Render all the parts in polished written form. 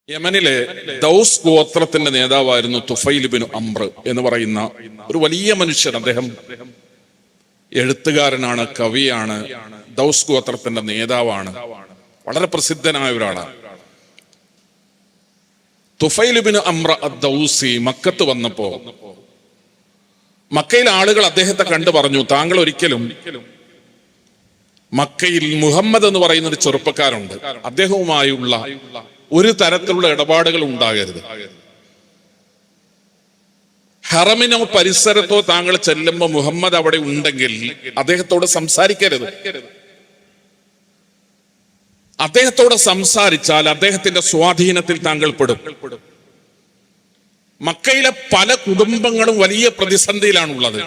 യമനിലെ ദൗസ് ഗോത്രത്തിന്റെ നേതാവായിരുന്നു തുഫൈൽ ഇബ്നു അംർ എന്ന് പറയുന്ന ഒരു വലിയ മനുഷ്യൻ. അദ്ദേഹം എഴുത്തുകാരനാണ്, കവിയാണ്, ദൗസ് ഗോത്രത്തിന്റെ നേതാവാണ്, വളരെ പ്രസിദ്ധനായ ഒരാളാണ്. തുഫൈൽ ഇബ്നു അംർ അദ്ദൗസി മക്കത്ത് വന്നപ്പോ മക്കയിലെ ആളുകൾ അദ്ദേഹത്തെ കണ്ടു പറഞ്ഞു, താങ്കൾ ഒരിക്കലും മക്കയിൽ മുഹമ്മദ് എന്ന് പറയുന്ന ഒരു ചെറുപ്പക്കാരുണ്ട്, അദ്ദേഹവുമായുള്ള ഒരു തരത്തിലുള്ള ഇടപാടുകൾ ഉണ്ടാകരുത്. ഹറമിനോ പരിസരത്തോ താങ്കൾ ചെല്ലുമ്പോൾ മുഹമ്മദ് അവിടെ ഉണ്ടെങ്കിൽ അദ്ദേഹത്തോട് സംസാരിക്കരുത്. അദ്ദേഹത്തോട് സംസാരിച്ചാൽ അദ്ദേഹത്തിന്റെ സ്വാധീനത്തിൽ താങ്കൾ പെടും. മക്കയിലെ പല കുടുംബങ്ങളും വലിയ പ്രതിസന്ധിയിലാണുള്ളത്,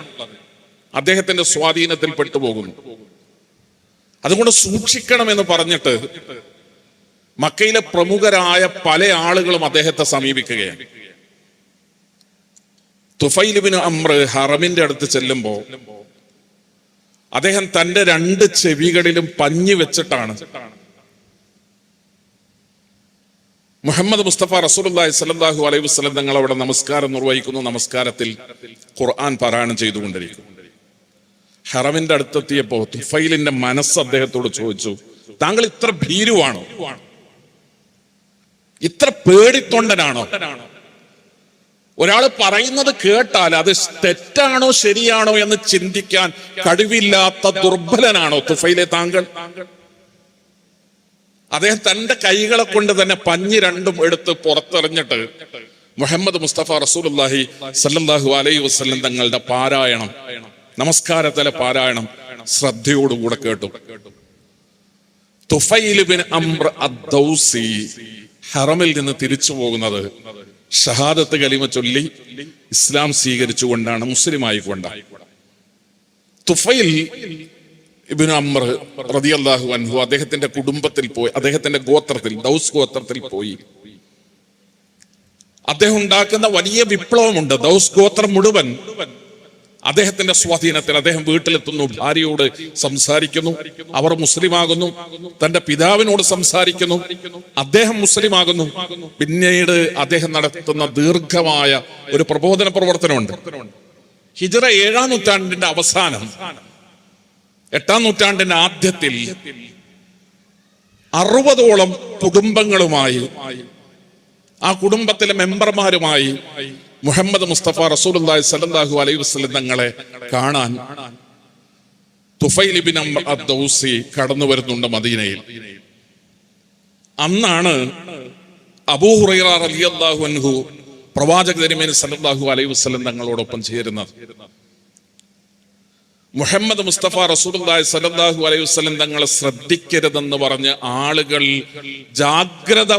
അദ്ദേഹത്തിന്റെ സ്വാധീനത്തിൽ പെട്ടുപോകുന്നു. അതുകൊണ്ട് സൂക്ഷിക്കണമെന്ന് പറഞ്ഞിട്ട് മക്കയിലെ പ്രമുഖരായ പല ആളുകളും അദ്ദേഹത്തെ സമീപിക്കുകയാണ്. തുഫൈൽ ഇബ്നു അംർ ഹറമിന്റെ അടുത്ത് ചെല്ലുമ്പോ അദ്ദേഹം തന്റെ രണ്ട് ചെവികളിലും പഞ്ഞി വെച്ചിട്ടാണ് മുഹമ്മദ് മുസ്തഫ റസൂലുള്ളാഹി സ്വല്ലല്ലാഹു അലൈഹി വസല്ലം തങ്ങൾ അവിടെ നമസ്കാരം നിർവഹിക്കുന്നു. നമസ്കാരത്തിൽ ഖുർആൻ പാരായണം ചെയ്തുകൊണ്ടിരിക്കുന്നു. ഹറമിന്റെ അടുത്തെത്തിയപ്പോ തുഫൈലിന്റെ മനസ്സ് അദ്ദേഹത്തോട് ചോദിച്ചു, താങ്കൾ ഇത്ര ഭീരുവാണോ, ഇത്ര പേടിത്തൊണ്ടനാണോ? ഒരാൾ പറയുന്നത് കേട്ടാൽ അത് തെറ്റാണോ ശരിയാണോ എന്ന് ചിന്തിക്കാൻ കഴിവില്ലാത്ത ദുർബലനാണോ തുഫൈലെ താങ്കൾ? അദ്ദേഹം തന്റെ കൈകളെ കൊണ്ട് തന്നെ പഞ്ഞി രണ്ടും എടുത്ത് പുറത്തെറിഞ്ഞിട്ട് മുഹമ്മദ് മുസ്തഫ റസൂലുള്ളാഹി സ്വല്ലല്ലാഹു അലൈഹി വസല്ലം തങ്ങളുടെ പാരായണം, നമസ്കാരത്തിലെ പാരായണം ശ്രദ്ധയോടുകൂടെ കേട്ടു. തുഫൈൽ ഇബ്നു അംർ അദ്ദൗസി ഹറമിൽ നിന്ന് തിരിച്ചു പോകുന്നത് ഷഹാദത്ത് കലിമ ചൊല്ലി ഇസ്ലാം സ്വീകരിച്ചുകൊണ്ടാണ്, മുസ്ലിമായിക്കൊണ്ടാണ്. തുഫൈൽ ഇബ്നു അംർ റളിയല്ലാഹു അൻഹു അദ്ദേഹത്തിന്റെ കുടുംബത്തിൽ പോയി, അദ്ദേഹത്തിന്റെ ഗോത്രത്തിൽ, ദൗസ് ഗോത്രത്തിൽ പോയി. അദ്ദേഹം ഉണ്ടാക്കുന്ന വലിയ വിപ്ലവമുണ്ട്. ദൗസ് ഗോത്രം മുഴുവൻ അദ്ദേഹത്തിന്റെ സ്വാധീനത്തിൽ. അദ്ദേഹം വീട്ടിലെത്തുന്നു, ഭാര്യയോട് സംസാരിക്കുന്നു, അവർ മുസ്ലിമാകുന്നു. തന്റെ പിതാവിനോട് സംസാരിക്കുന്നു, അദ്ദേഹം മുസ്ലിമാകുന്നു. പിന്നീട് അദ്ദേഹം നടത്തുന്ന ദീർഘമായ ഒരു പ്രബോധന പ്രവർത്തനമുണ്ട്. ഹിജ്റ 7-ാം നൂറ്റാണ്ടിന്റെ അവസാനം, 8-ാം നൂറ്റാണ്ടിന്റെ ആദ്യത്തിൽ 60ഓളം കുടുംബങ്ങളുമായി, ആ കുടുംബത്തിലെ മെമ്പർമാരുമായി മുഹമ്മദ് മുസ്തഫ റസൂലുള്ളാഹി സ്വല്ലല്ലാഹു അലൈഹി വസല്ലം തങ്ങളെ കാണാൻ തുഫൈൽ ഇബ്നു അംർ അദ്ദൗസി കടന്നു വരുന്നുണ്ട് മദീനയിൽ. അന്നാണ് അബൂ ഹുറൈറ റളിയല്ലാഹു അൻഹു പ്രവാചക തിരുമേനി സ്വല്ലല്ലാഹു അലൈഹി വസല്ലം തങ്ങളോടൊപ്പം ചേരുന്നത്. മുഹമ്മദ് മുസ്തഫ റസൂലുള്ളാഹി സ്വല്ലല്ലാഹു അലൈഹി വസല്ലം തങ്ങളെ ശ്രദ്ധിക്കരുതെന്ന് പറഞ്ഞ് ആളുകൾ ജാഗ്രത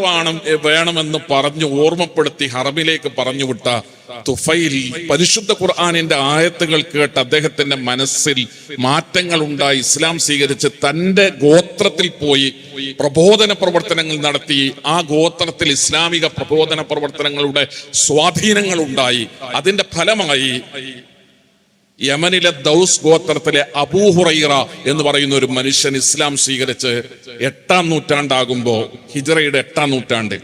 വേണമെന്ന് പറഞ്ഞു ഓർമ്മപ്പെടുത്തി ഹറമിലേക്ക് പറഞ്ഞുവിട്ട തുഫൈൽ പരിശുദ്ധ ഖുർആനിന്റെ ആയത്തുകൾ കേട്ട് അദ്ദേഹത്തിന്റെ മനസ്സിൽ മാറ്റങ്ങൾ ഉണ്ടായി. ഇസ്ലാം സ്വീകരിച്ച് തന്റെ ഗോത്രത്തിൽ പോയി പ്രബോധന പ്രവർത്തനങ്ങൾ നടത്തി. ആ ഗോത്രത്തിൽ ഇസ്ലാമിക പ്രബോധന പ്രവർത്തനങ്ങളുടെ സ്വാധീനങ്ങൾ ഉണ്ടായി. അതിന്റെ ഫലമായി യമനിലെ ദൗസ് ഗോത്രത്തിലെ അബൂ ഹുറൈറ എന്ന് പറയുന്ന ഒരു മനുഷ്യൻ ഇസ്ലാം സ്വീകരിച്ച് 8-ാം നൂറ്റാണ്ടാകുമ്പോ, ഹിജ്റയുടെ 8-ാം നൂറ്റാണ്ടിൽ,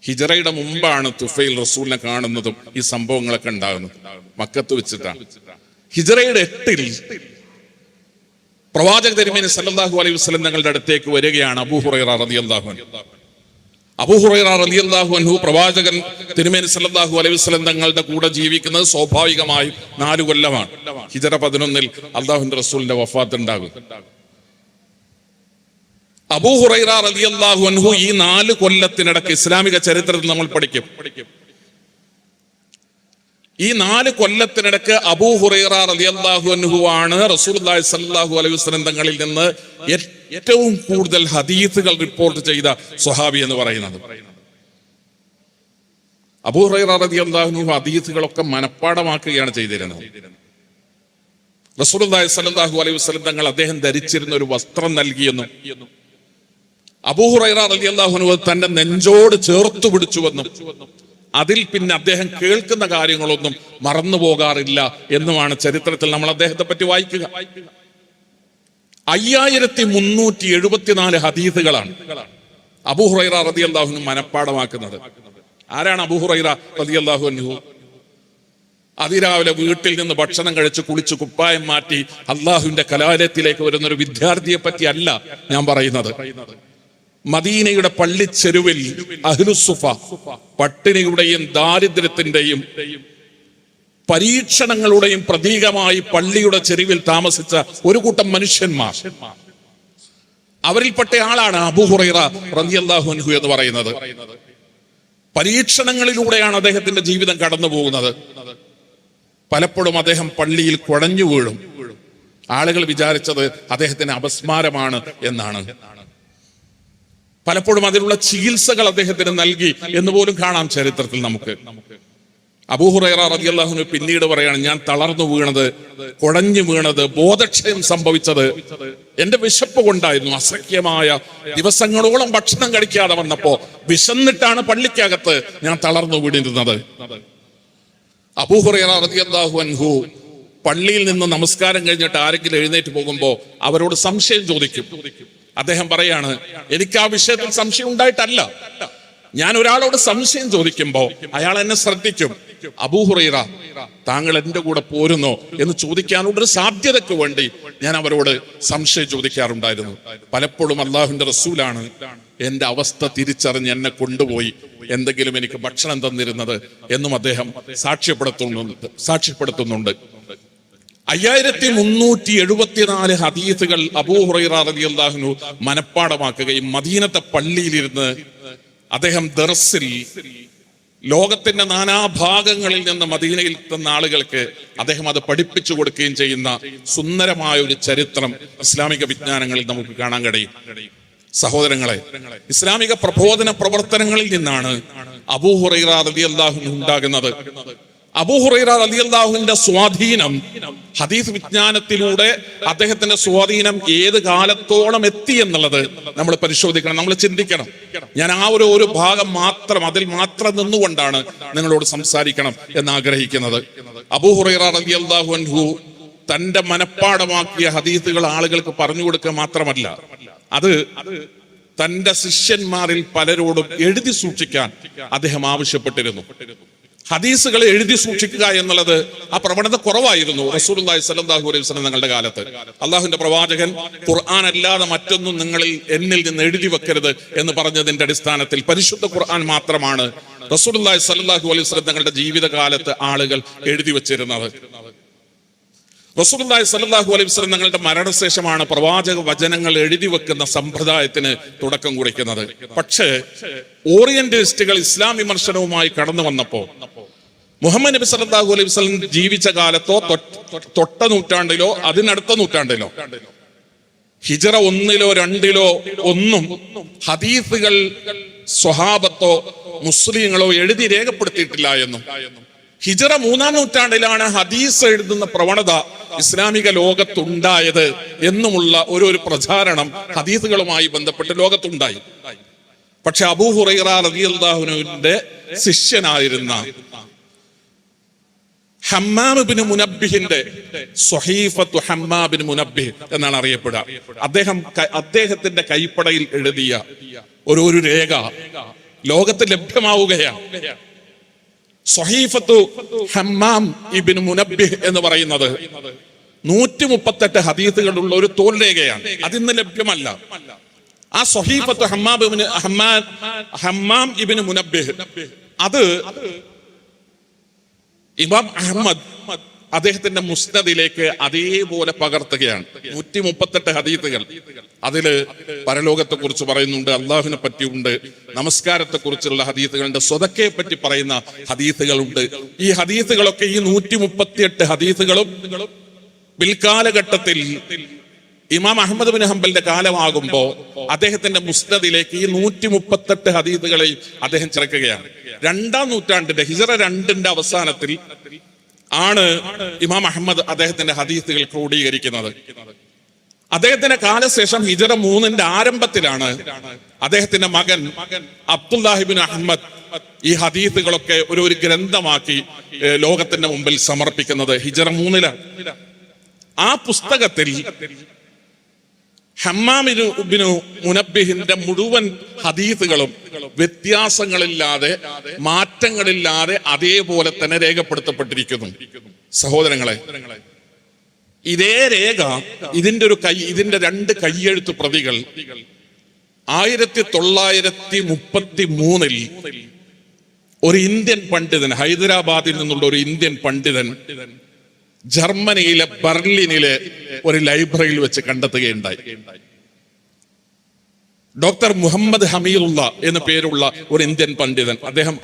ഹിജ്റയുടെ മുമ്പാണ് തുഫൈൽ റസൂലിനെ കാണുന്നതും ഈ സംഭവങ്ങളൊക്കെ ഉണ്ടാകുന്നത്. മക്കത്ത് വെച്ചിട്ടാണ്. ഹിജ്റയുടെ 8-ൽ പ്രവാചക തിരുമേനി സല്ലല്ലാഹു അലൈഹി വസല്ലം തങ്ങളുടെ അടുത്തേക്ക് വരികയാണ് അബൂ ഹുറൈറ റളിയല്ലാഹു അൻഹു. അബൂ ഹുറൈറ റളിയല്ലാഹു അൻഹു പ്രവാചകൻ തിരുമേനി സല്ലല്ലാഹു അലൈഹി വസല്ലം തങ്ങളുടെ കൂടെ ജീവിക്കുന്നത് സ്വാഭാവികമായും 4 കൊല്ലമാണ്. ഹിജ്റ 11-ൽ അല്ലാഹുവിന്റെ റസൂലിന്റെ വഫാത്ത് ഉണ്ടാകും. അബൂ ഹുറൈറ റളിയല്ലാഹു അൻഹു ഈ 4 കൊല്ലത്തിനിടയ്ക്ക് ഇസ്ലാമിക ചരിത്രത്തിൽ നമ്മൾ പഠിക്കും. ഈ 4 കൊല്ലത്തിനിടയ്ക്ക് അബൂ ഹുറൈറ റളിയല്ലാഹു അൻഹു ആണ് റസൂലുള്ളാഹി സ്വല്ലല്ലാഹു അലൈഹി വസല്ലം തങ്ങളിൽ നിന്ന് ഏറ്റവും കൂടുതൽ ഹദീസുകൾ റിപ്പോർട്ട് ചെയ്ത സ്വഹാബി എന്ന് പറയുന്നത്. അബൂ ഹുറൈറ റളിയല്ലാഹു അൻഹു ഹദീസുകളൊക്കെ മനഃപ്പാഠമാക്കുകയാണ് ചെയ്തിരുന്നത്. റസൂലുള്ളാഹി സ്വല്ലല്ലാഹു അലൈഹി വസല്ലം തങ്ങൾ അദ്ദേഹം ധരിച്ചിരുന്ന ഒരു വസ്ത്രം നൽകിയെന്നും അബൂ ഹുറൈറ റളിയല്ലാഹു അൻഹു തന്റെ നെഞ്ചോട് ചേർത്തു പിടിച്ചുവെന്നും അതിൽ പിന്നെ അദ്ദേഹം കേൾക്കുന്ന കാര്യങ്ങളൊന്നും മറന്നു പോകാറില്ല എന്നുമാണ് ചരിത്രത്തിൽ നമ്മൾ അദ്ദേഹത്തെ പറ്റി വായിക്കുക. 5374 ഹദീസുകളാണ് അബൂ ഹുറൈറ റളിയല്ലാഹു അൻഹു മനപ്പാടമാക്കുന്നത്. ആരാണ് അബൂ ഹുറൈറ റളിയല്ലാഹു അൻഹു? അതിരാവിലെ വീട്ടിൽ നിന്ന് ഭക്ഷണം കഴിച്ച് കുളിച്ച് കുപ്പായം മാറ്റി അള്ളാഹുവിന്റെ കലാലയത്തിലേക്ക് വരുന്ന ഒരു വിദ്യാർത്ഥിയെ പറ്റി അല്ല ഞാൻ പറയുന്നത്. മദീനയുടെ പള്ളിച്ചെരുവിൽ അഹ്ലുസുഫ, പട്ടിണിയുടെയും ദാരിദ്ര്യത്തിന്റെയും പരീക്ഷണങ്ങളുടെയും പ്രതീകമായി പള്ളിയുടെ ചെരുവിൽ താമസിച്ച ഒരു കൂട്ടം മനുഷ്യന്മാർ, അവരിൽപ്പെട്ട ആളാണ് അബൂ ഹുറൈറ റളിയല്ലാഹു അൻഹു എന്ന് പറയുന്നത്. പരീക്ഷണങ്ങളിലൂടെയാണ് അദ്ദേഹത്തിന്റെ ജീവിതം കടന്നു പോകുന്നത്. പലപ്പോഴും അദ്ദേഹം പള്ളിയിൽ കുഴഞ്ഞു വീഴും. ആളുകൾ വിചാരിച്ചത് അദ്ദേഹത്തിന് അപസ്മാരമാണ് എന്നാണ്. പലപ്പോഴും അതിനുള്ള ചികിത്സകൾ അദ്ദേഹത്തിന് നൽകി എന്ന് പോലും കാണാം ചരിത്രത്തിൽ നമുക്ക്. അബൂ ഹുറൈറ റളിയല്ലാഹു അൻഹു പിന്നീട് പറയാണ്, ഞാൻ തളർന്നു വീണത്, കുഴഞ്ഞു വീണത്, ബോധക്ഷയം സംഭവിച്ചത് എന്റെ വിശപ്പ് കൊണ്ടായിരുന്നു. അസഖ്യമായ ദിവസങ്ങളോളം ഭക്ഷണം കഴിക്കാതെ വന്നപ്പോ വിശന്നിട്ടാണ് പള്ളിക്കകത്ത് ഞാൻ തളർന്നു വീണിരുന്നത്. അബൂ ഹുറൈറ റളിയല്ലാഹു അൻഹു പള്ളിയിൽ നിന്ന് നമസ്കാരം കഴിഞ്ഞിട്ട് ആരെങ്കിലും എഴുന്നേറ്റ് പോകുമ്പോ അവരോട് സംശയം ചോദിക്കും. അദ്ദേഹം പറയാണ്, എനിക്ക് ആ വിഷയത്തിൽ സംശയം ഉണ്ടായിട്ടല്ല. ഞാൻ ഒരാളോട് സംശയം ചോദിക്കുമ്പോ അയാൾ എന്നെ ശ്രദ്ധിക്കും. അബൂ ഹുറൈറ, താങ്കൾ എന്റെ കൂടെ പോരുന്നോ എന്ന് ചോദിക്കാനുള്ള ഒരു സാധ്യതയ്ക്ക് വേണ്ടി ഞാൻ അവരോട് സംശയം ചോദിക്കാറുണ്ടായിരുന്നു. പലപ്പോഴും അള്ളാഹുവിന്റെ റസൂലാണ് എന്റെ അവസ്ഥ തിരിച്ചറിഞ്ഞ് എന്നെ കൊണ്ടുപോയി എന്തെങ്കിലും എനിക്ക് ഭക്ഷണം തന്നിരുന്നത് എന്നും അദ്ദേഹം സാക്ഷ്യപ്പെടുത്തുന്നുണ്ട്. 5374 ഹദീസുകൾ അബൂ ഹുറൈറ റളിയല്ലാഹു അൻഹു മനപ്പാടമാക്കുകയും മദീനത്തെ പള്ളിയിലിരുന്ന് അദ്ദേഹം ദർസിൽ ലോകത്തിന്റെ നാനാഭാഗങ്ങളിൽ നിന്ന് മദീനയിൽ എത്തുന്ന ആളുകൾക്ക് അദ്ദേഹം അത് പഠിപ്പിച്ചു കൊടുക്കുകയും ചെയ്യുന്ന സുന്ദരമായ ഒരു ചരിത്രം ഇസ്ലാമിക വിജ്ഞാനങ്ങളിൽ നമുക്ക് കാണാൻ കഴിയും. സഹോദരങ്ങളെ, ഇസ്ലാമിക പ്രബോധന പ്രവർത്തനങ്ങളിൽ നിന്നാണ് അബൂ ഹുറൈറ റളിയല്ലാഹു അൻഹു ഉണ്ടാകുന്നത്. അബൂ ഹുറൈറ റളിയല്ലാഹുവിന്റെ സ്വാധീനം ഹദീസ് വിജ്ഞാനത്തിലൂടെ അദ്ദേഹത്തിന്റെ സ്വാധീനം ഏത് കാലത്തോളം എത്തി എന്നുള്ളത് നമ്മൾ പരിശോധിക്കണം, നമ്മൾ ചിന്തിക്കണം. ഞാൻ ആ ഒരു ഭാഗം മാത്രം, അതിൽ മാത്രം നിന്നുകൊണ്ടാണ് നിങ്ങളോട് സംസാരിക്കണം എന്ന് ആഗ്രഹിക്കുന്നത്. അബൂ ഹുറൈറ റളിയല്ലാഹു അൻഹു തന്റെ മനപ്പാടമാക്കിയ ഹദീസുകൾ ആളുകൾക്ക് പറഞ്ഞു കൊടുക്കുക മാത്രമല്ല, അത് തന്റെ ശിഷ്യന്മാരിൽ പലരോടും എഴുതി സൂക്ഷിക്കാൻ അദ്ദേഹം ആവശ്യപ്പെട്ടിരുന്നു. ഹദീസുകൾ എഴുതി സൂക്ഷിക്കുക എന്നുള്ളത് ആ പ്രവണത കുറവായിരുന്നു റസൂലുള്ളാഹി സ്വല്ലല്ലാഹു അലൈഹി വസല്ലം തങ്ങളുടെ കാലത്ത്. അള്ളാഹുവിന്റെ പ്രവാചകൻ ഖുർആൻ അല്ലാതെ മറ്റൊന്നും എന്നിൽ നിന്ന് എഴുതി വെക്കരുത് എന്ന് പറഞ്ഞതിന്റെ അടിസ്ഥാനത്തിൽ പരിശുദ്ധ ഖുർആൻ മാത്രമാണ് റസൂലുള്ളാഹി സ്വല്ലല്ലാഹു അലൈഹി വസല്ലം തങ്ങളുടെ ജീവിതകാലത്ത് ആളുകൾ എഴുതി വെച്ചിരുന്നത്. റസൂലുള്ളാഹി സ്വല്ലല്ലാഹു അലൈഹി വസല്ലം തങ്ങളുടെ മരണശേഷമാണ് പ്രവാചക വചനങ്ങൾ എഴുതി വെക്കുന്ന സമ്പ്രദായത്തിന് തുടക്കം കുറിക്കുന്നത്. പക്ഷേ ഓറിയന്റലിസ്റ്റുകൾ ഇസ്ലാം വിമർശനവുമായി കടന്നു വന്നപ്പോ മുഹമ്മദ് നബി സല്ലല്ലാഹു അലൈഹി വസല്ലം ജീവിച്ച കാലത്തോ തൊട്ട നൂറ്റാണ്ടിലോ അതിനടുത്ത നൂറ്റാണ്ടിലോ ഹിജ്റ 1-ലോ 2-ലോ ഒന്നും ഹദീസുകൾ സ്വഹാബത്തോ മുസ്ലിങ്ങളോ എഴുതി രേഖപ്പെടുത്തിയിട്ടില്ല എന്നും ഹിജ്റ 3-ാം നൂറ്റാണ്ടിലാണ് ഹദീസ് എഴുതുന്ന പ്രവണത ഇസ്ലാമിക ലോകത്തുണ്ടായത് എന്നുമുള്ള ഒരു പ്രചാരണം ഹദീസുകളുമായി ബന്ധപ്പെട്ട് ലോകത്തുണ്ടായി. പക്ഷെ അബൂ ഹുറൈറ റളിയല്ലാഹു അൻഹുവിന്റെ ശിഷ്യനായിരുന്ന ഹമ്മാം ഇബ്നു മുനബ്ബിഹിന്റെ സ്വഹീഫത്തു ഹമ്മാം ഇബ്നു മുനബ്ബിഹ് എന്നാണ് അറിയപ്പെടുക. അദ്ദേഹത്തിന്റെ കൈപ്പടയിൽ എഴുതിയ ഒരു രേഖ ലോകത്ത് ലഭ്യമാവുകയാണ്. സ്വഹീഫത്തു ഹമ്മാം ഇബ്നു മുനബ്ബിഹ് എന്ന് പറയുന്നത് 138 ഹദീസുകളുള്ള ഒരു തോൽ രേഖയാണ്. അതിന്ന് ലഭ്യമല്ല. ആ സ്വഹീഫത്തു ഹമ്മാം ഇബ്നു മുനബ്ബിഹ് അത് ഇമാം അഹ്മദ് അദ്ദേഹത്തിന്റെ മുസ്നദിലേക്ക് അതേപോലെ പകർത്തുകയാണ്. 138 ഹദീസുകൾ. അതില് പരലോകത്തെ കുറിച്ച് പറയുന്നുണ്ട്, അള്ളാഹുവിനെ പറ്റിയുണ്ട്, നമസ്കാരത്തെ കുറിച്ചുള്ള ഹദീസുകളുണ്ട്, സ്വതക്കയെ പറ്റി പറയുന്ന ഹദീസുകളുണ്ട്. ഈ ഹദീസുകളൊക്കെ ഈ 138 ഹദീസുകളും പിൽക്കാലഘട്ടത്തിൽ ഇമാം അഹ്മദ് ബിൻ ഹംബലിന്റെ കാലമാകുമ്പോ അദ്ദേഹത്തിന്റെ മുസ്നദിലേക്ക് ഈ 138 ഹദീസുകളെയും അദ്ദേഹം ചേർക്കുകയാണ്. 2-ാം നൂറ്റാണ്ടിന്റെ ഹിജ്റ 2-ന്റെ അവസാനത്തിൽ ആണ് ഇമാം അഹ്മദ് അദ്ദേഹത്തിന്റെ ഹദീസുകൾ ക്രോഡീകരിക്കുന്നത്. അദ്ദേഹത്തിന്റെ കാലശേഷം ഹിജ്റ 3-ന്റെ ആരംഭത്തിലാണ് അദ്ദേഹത്തിന്റെ മകൻ അബ്ദുല്ലാഹി ഇബ്നു അഹ്മദ് ഈ ഹദീസുകളൊക്കെ ഒരു ഗ്രന്ഥമാക്കി ലോകത്തിന്റെ മുമ്പിൽ സമർപ്പിക്കുന്നത്. ഹിജ്റ 3-ലാണ്. ആ പുസ്തകത്തിൽ ഹമ്മാം ഇബ്നു മുനബ്ബിഹിന്റെ മുഴുവൻ ഹദീസുകളും വ്യത്യാസങ്ങളില്ലാതെ മാറ്റങ്ങളില്ലാതെ അതേപോലെ തന്നെ രേഖപ്പെടുത്തപ്പെട്ടിരിക്കുന്നു. സഹോദരങ്ങളെ, ഇതേ രേഖ ഇതിന്റെ രണ്ട് കയ്യെഴുത്ത് പ്രതികൾ 1933 ഒരു ഇന്ത്യൻ പണ്ഡിതൻ, ഹൈദരാബാദിൽ നിന്നുള്ള ഒരു ഇന്ത്യൻ പണ്ഡിതൻ ജർമ്മനിയിലെ ബെർലിനിലെ ഒരു ലൈബ്രറിയിൽ വെച്ച് കണ്ടെത്തുകയുണ്ടായി. ഡോക്ടർ മുഹമ്മദ് ഹമീറുള്ള എന്ന പേരുള്ള ഒരു ഇന്ത്യൻ പണ്ഡിതൻ. അദ്ദേഹം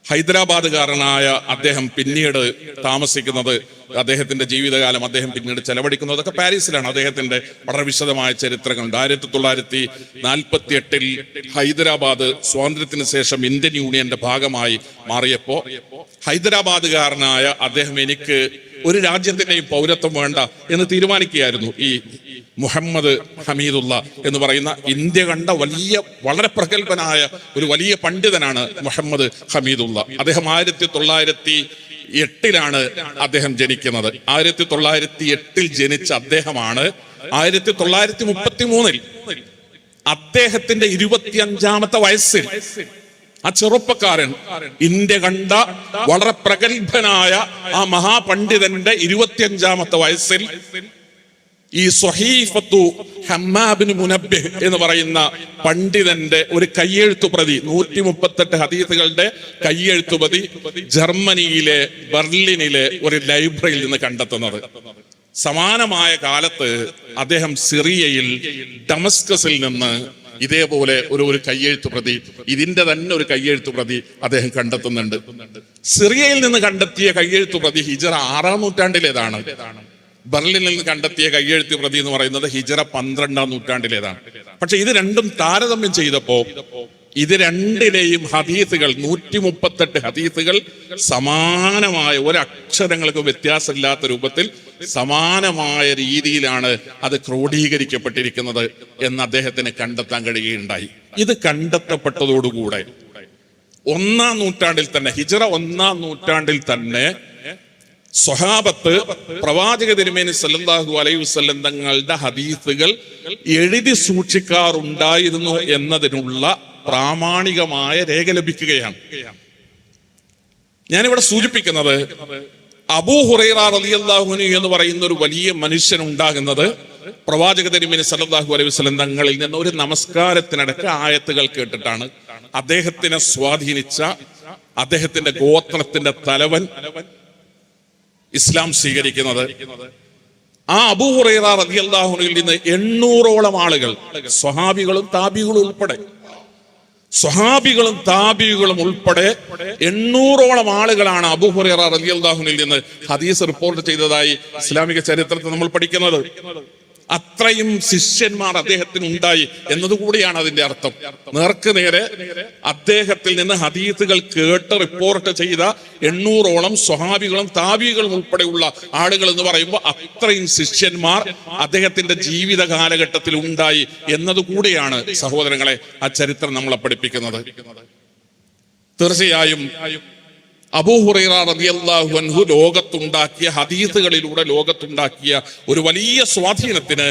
ഹൈദരാബാദുകാരനായ അദ്ദേഹം പിന്നീട് താമസിക്കുന്നത്, അദ്ദേഹത്തിന്റെ ജീവിതകാലം അദ്ദേഹം പിന്നീട് ചെലവഴിക്കുന്നതൊക്കെ പാരീസിലാണ്. അദ്ദേഹത്തിന്റെ വളരെ വിശദമായ ചരിത്രങ്ങളുണ്ട്. 1948 ഹൈദരാബാദ് സ്വാതന്ത്ര്യത്തിന് ശേഷം ഇന്ത്യൻ യൂണിയന്റെ ഭാഗമായി മാറിയപ്പോ ഹൈദരാബാദുകാരനായ അദ്ദേഹം എനിക്ക് ഒരു രാജ്യത്തിന്റെയും പൗരത്വം വേണ്ട എന്ന് തീരുമാനിക്കുകയായിരുന്നു. ഈ മുഹമ്മദ് ഹമീദുള്ള എന്ന് പറയുന്ന ഇന്ത്യ കണ്ട വളരെ പ്രഗത്ഭനായ ഒരു വലിയ പണ്ഡിതനാണ് മുഹമ്മദ് ഹമീദുള്ള. അദ്ദേഹം 1908 അദ്ദേഹം ജനിക്കുന്നത്. 1908 ജനിച്ച അദ്ദേഹമാണ് 1933 അദ്ദേഹത്തിന്റെ 25ാമത്തെ വയസ്സിൽ ആ ചെറുപ്പക്കാരൻ ഇന്ത്യ കണ്ട വളരെ പ്രഗത്ഭനായ ആ മഹാപണ്ഡിതന്റെ 25ാമത്തെ വയസ്സിൽ ഈ സ്വഹീഫത്തു ഹമ്മാം ഇബ്നു മുനബ്ബിഹ് എന്ന് പറയുന്ന പണ്ഡിതന്റെ ഒരു കയ്യെഴുത്തു പ്രതി, 138 ഹദീസുകളുടെ കയ്യെഴുത്തു പ്രതി ജർമ്മനിയിലെ ബെർലിനിലെ ഒരു ലൈബ്രറിയിൽ നിന്ന് കണ്ടെത്തുന്നത്. സമാനമായ കാലത്ത് അദ്ദേഹം സിറിയയിൽ ഡമസ്കസിൽ നിന്ന് ഇതേപോലെ ഒരു കയ്യെഴുത്തു പ്രതി, ഇതിന്റെ തന്നെ ഒരു കയ്യെഴുത്തു പ്രതി അദ്ദേഹം കണ്ടെത്തുന്നുണ്ട്. സിറിയയിൽ നിന്ന് കണ്ടെത്തിയ കയ്യെഴുത്തു പ്രതി ഹിജ്റ 6ാം നൂറ്റാണ്ടിലേതാണ്. ബെർലിനിൽ നിന്ന് കണ്ടെത്തിയ കയ്യെഴുത്ത് പ്രതി എന്ന് പറയുന്നത് ഹിജ്റ 12ാം നൂറ്റാണ്ടിലേതാണ്. പക്ഷെ ഇത് രണ്ടും താരതമ്യം ചെയ്തപ്പോ ഇത് രണ്ടിലെയും ഹദീസുകൾ 138 ഹദീസുകൾ സമാനമായ ഒരക്ഷരങ്ങൾക്ക് വ്യത്യാസമില്ലാത്ത രൂപത്തിൽ സമാനമായ രീതിയിലാണ് അത് ക്രോഡീകരിക്കപ്പെട്ടിരിക്കുന്നത് എന്ന് അദ്ദേഹത്തിന് കണ്ടെത്താൻ കഴിയുകയുണ്ടായി. ഇത് കണ്ടെത്തപ്പെട്ടതോടുകൂടെ 1ാം നൂറ്റാണ്ടിൽ തന്നെ, ഹിജ്റ 1ാം നൂറ്റാണ്ടിൽ തന്നെ സ്വഹാബത്ത് പ്രവാചക തിരുമേനി സല്ലല്ലാഹു അലൈഹി വസല്ലം തങ്ങളുടെ ഹദീസുകൾ എഴുതി സൂക്ഷിക്കാറുണ്ടായിരുന്നു എന്നതിനുള്ള പ്രാമാണികമായ രേഖ ലഭിക്കുകയാണ്. ഞാനിവിടെ സൂചിപ്പിക്കുന്നത് അബൂ ഹുറൈറ റളിയല്ലാഹു അൻഹു എന്ന് പറയുന്ന ഒരു വലിയ മനുഷ്യൻ ഉണ്ടാകുന്നത് പ്രവാചക തിരുമേനി സല്ലല്ലാഹു അലൈഹി വസല്ലം തങ്ങളിൽ നിന്ന് ഒരു നമസ്കാരത്തിനിടയ്ക്ക് ആയത്തുകൾ കേട്ടിട്ടാണ്. അദ്ദേഹത്തിനെ സ്വാധീനിച്ച അദ്ദേഹത്തിന്റെ ഗോത്രത്തിന്റെ തലവൻ ഇസ്ലാം സ്വീകരിക്കുന്നത്. ആ അബൂ ഹുറൈറ റളിയല്ലാഹു അൻഹുവിൽ നിന്ന് 800ഓളം ആളുകൾ, സ്വഹാബികളും താബികളും ഉൾപ്പെടെ 800ഓളം ആളുകളാണ് അബൂ ഹുറൈറ റളിയല്ലാഹു അൻഹുവിൽ നിന്ന് ഹദീസ് റിപ്പോർട്ട് ചെയ്തതായി ഇസ്ലാമിക ചരിത്രത്തിൽ നമ്മൾ പഠിക്കുന്നത്. അത്രയും ശിഷ്യന്മാർ അദ്ദേഹത്തിന് ഉണ്ടായി എന്നതുകൂടിയാണ് അതിന്റെ അർത്ഥം. നേർക്ക് നേരെ അദ്ദേഹത്തിൽ നിന്ന് ഹദീസുകൾ കേട്ട് റിപ്പോർട്ട് ചെയ്ത 800ഓളം സ്വഹാബികളും താബികളും ഉൾപ്പെടെയുള്ള ആളുകൾ എന്ന് പറയുമ്പോൾ അത്രയും ശിഷ്യന്മാർ അദ്ദേഹത്തിന്റെ ജീവിത കാലഘട്ടത്തിൽ ഉണ്ടായി എന്നതുകൂടിയാണ് സഹോദരങ്ങളെ ആ ചരിത്രം നമ്മളെ പഠിപ്പിക്കുന്നത്. തീർച്ചയായും അബൂ ഹുറൈറ റളിയല്ലാഹു അൻഹു ലോകത്തുണ്ടാക്കിയ ഹദീസുകളിലൂടെ ലോകത്തുണ്ടാക്കിയ ഒരു വലിയ സ്വാധീനത്തിന്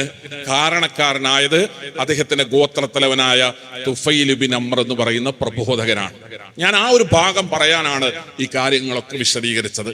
കാരണക്കാരനായത് അദ്ദേഹത്തിന്റെ ഗോത്രത്തലവനായ തുഫൈൽ ബിൻ അംർ എന്ന് പറയുന്ന പ്രബോധകനാണ്. ഞാൻ ആ ഒരു ഭാഗം പറയാനാണ് ഈ കാര്യങ്ങളൊക്കെ വിശദീകരിച്ചത്.